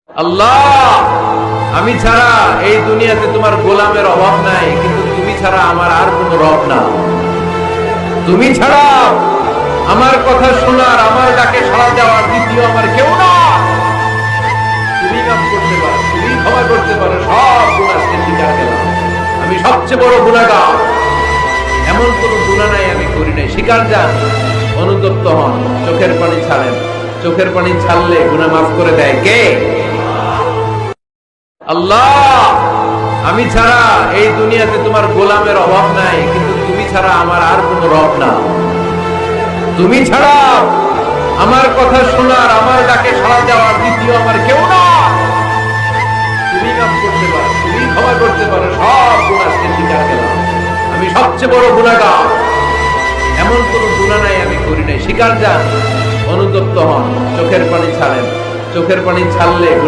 আল্লাহ, আমি ছাড়া এই দুনিয়াতে তোমার গোলামের অভাব নাই, কিন্তু তুমি ছাড়া আমার আর কোনো রব না। তুমি ছাড়া আমার কথা শোনার, আমার ডাকে সাড়া দেওয়ার দ্বিতীয় আমার কেউ না। তুমি কাজ করতে পারো, তুমি ক্ষমা করতে পারো, সব গুনাহকে স্বীকার করলাম। আমি সবচেয়ে বড় গুনাহগার, এমন কোন গুনাহ নাই আমি করি নাই। স্বীকার যান, অনুতপ্ত হন, চোখের পানি ছাড়েন। চোখের পানি ছাড়লে গুনাহ মাফ করে দেয় কে? আল্লাহ, আমি ছাড়া এই দুনিয়াতে তোমার গোলামের অভাব নাই, কিন্তু তুমি ছাড়া আমার আর কোনো রব না। তুমি ছাড়া আমার কথা শোনার, আমার ডাকে সাড়া দেওয়ার দ্বিতীয় আমার কেউ না। তুমি কাজ করতে পারো, তুমি ক্ষমা করতে পারো, সব গুনাহকে স্বীকার করলাম। আমি সবচেয়ে বড় গুনাহগার, এমন কোন গুনাহ নাই আমি করি নাই। স্বীকার যান, অনুতপ্ত হন, চোখের পানি ছাড়েন। চোখের পানি ছাড়লে